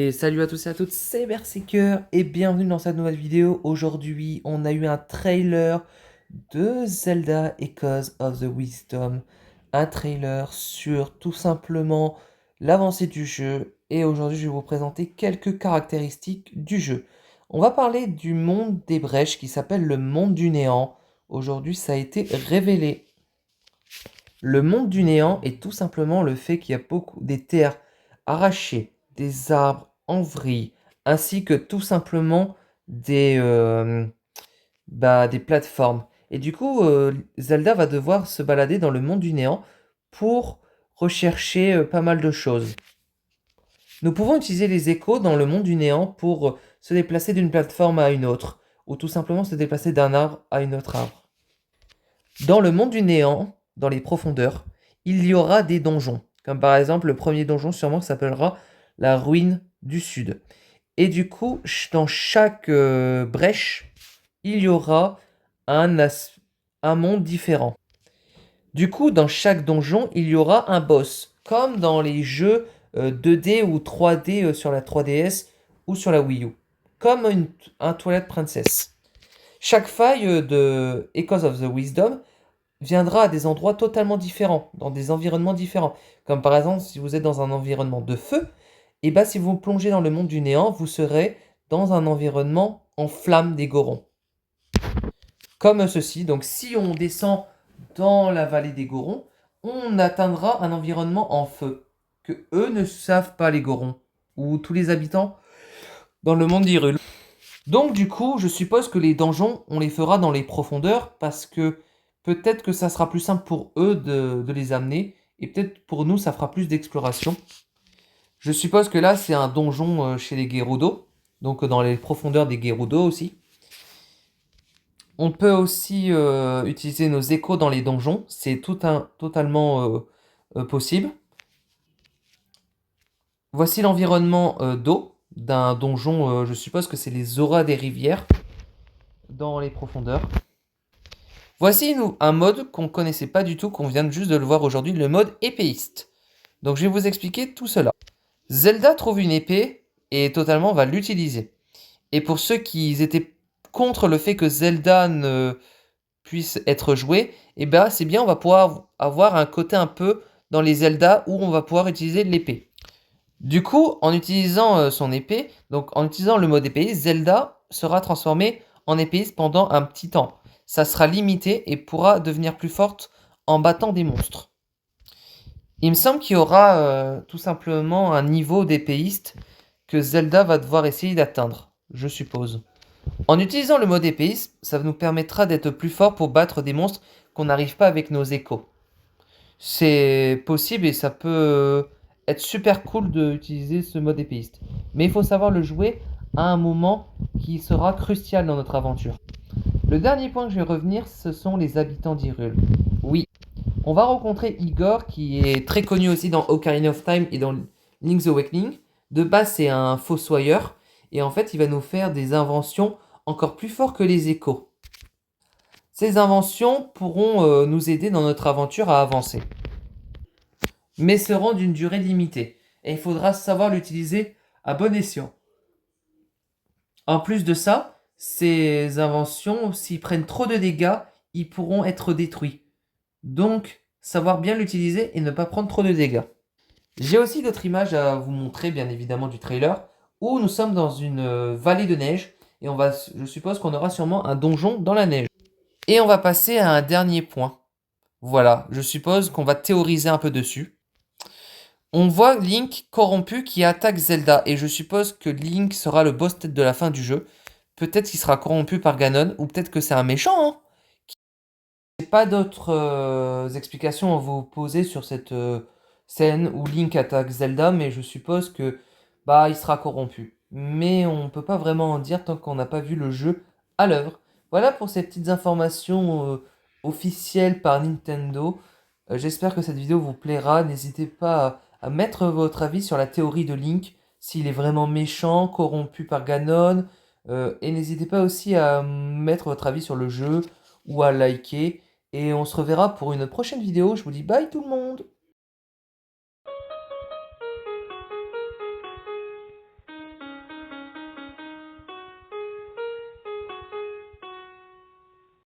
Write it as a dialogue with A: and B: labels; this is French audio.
A: Et salut à tous et à toutes, c'est Berserker et bienvenue dans cette nouvelle vidéo. Aujourd'hui, on a eu un trailer de Zelda Echoes of the Wisdom. Un trailer sur tout simplement l'avancée du jeu. Et aujourd'hui, je vais vous présenter quelques caractéristiques du jeu. On va parler du monde des brèches qui s'appelle le monde du néant. Aujourd'hui, ça a été révélé. Le monde du néant est tout simplement le fait qu'il y a beaucoup des terres arrachées, des arbres en vrille, ainsi que tout simplement des plateformes. Et du coup, Zelda va devoir se balader dans le monde du néant pour rechercher pas mal de choses. Nous pouvons utiliser les échos dans le monde du néant pour se déplacer d'une plateforme à une autre, ou tout simplement se déplacer d'un arbre à un autre arbre. Dans le monde du néant, dans les profondeurs, il y aura des donjons. Comme par exemple, le premier donjon sûrement s'appellera la ruine du sud. Et du coup, dans chaque brèche, il y aura un monde différent. Du coup, dans chaque donjon, il y aura un boss. Comme dans les jeux 2D ou 3D sur la 3DS ou sur la Wii U. Comme un Twilight Princess. Chaque faille de Echoes of the Wisdom viendra à des endroits totalement différents, dans des environnements différents. Comme par exemple, si vous êtes dans un environnement de feu, et bah si vous plongez dans le monde du néant, vous serez dans un environnement en flammes des Gorons. Comme ceci, donc si on descend dans la vallée des Gorons, on atteindra un environnement en feu, que eux ne savent pas les Gorons, ou tous les habitants dans le monde d'Hyrule. Donc du coup, je suppose que les donjons, on les fera dans les profondeurs, parce que peut-être que ça sera plus simple pour eux de les amener, et peut-être pour nous, ça fera plus d'exploration. Je suppose que là, c'est un donjon chez les Gerudo, donc dans les profondeurs des Gerudo aussi. On peut aussi utiliser nos échos dans les donjons, c'est totalement possible. Voici l'environnement d'eau d'un donjon, je suppose que c'est les auras des rivières dans les profondeurs. Voici un mode qu'on ne connaissait pas du tout, qu'on vient juste de le voir aujourd'hui, le mode épéiste. Donc je vais vous expliquer tout cela. Zelda trouve une épée et totalement va l'utiliser. Et pour ceux qui étaient contre le fait que Zelda ne puisse être joué, et ben c'est bien, on va pouvoir avoir un côté un peu dans les Zelda où on va pouvoir utiliser l'épée. Du coup, en utilisant son épée, donc en utilisant le mode épéiste, Zelda sera transformée en épéiste pendant un petit temps. Ça sera limité et pourra devenir plus forte en battant des monstres. Il me semble qu'il y aura tout simplement un niveau d'épéiste que Zelda va devoir essayer d'atteindre, je suppose. En utilisant le mode épéiste, ça nous permettra d'être plus fort pour battre des monstres qu'on n'arrive pas avec nos échos. C'est possible et ça peut être super cool d'utiliser ce mode épéiste. Mais il faut savoir le jouer à un moment qui sera crucial dans notre aventure. Le dernier point que je vais revenir, ce sont les habitants d'Hyrule. Oui, on va rencontrer Igor, qui est très connu aussi dans Ocarina of Time et dans Link's Awakening. De base, c'est un fossoyeur, et en fait, il va nous faire des inventions encore plus fortes que les échos. Ces inventions pourront nous aider dans notre aventure à avancer, mais seront d'une durée limitée, et il faudra savoir l'utiliser à bon escient. En plus de ça, ces inventions, s'ils prennent trop de dégâts, ils pourront être détruits. Donc, savoir bien l'utiliser et ne pas prendre trop de dégâts. J'ai aussi d'autres images à vous montrer, bien évidemment, du trailer, où nous sommes dans une vallée de neige, et je suppose qu'on aura sûrement un donjon dans la neige. Et on va passer à un dernier point. Voilà, je suppose qu'on va théoriser un peu dessus. On voit Link corrompu qui attaque Zelda, et je suppose que Link sera le boss tête de la fin du jeu. Peut-être qu'il sera corrompu par Ganon, ou peut-être que c'est un méchant, hein. J'ai pas d'autres explications à vous poser sur cette scène où Link attaque Zelda, mais je suppose que bah il sera corrompu. Mais on peut pas vraiment en dire tant qu'on n'a pas vu le jeu à l'œuvre. Voilà pour ces petites informations officielles par Nintendo. J'espère que cette vidéo vous plaira. N'hésitez pas à mettre votre avis sur la théorie de Link, s'il est vraiment méchant, corrompu par Ganon. Et n'hésitez pas aussi à mettre votre avis sur le jeu ou à liker. Et on se reverra pour une prochaine vidéo. Je vous dis bye tout le monde!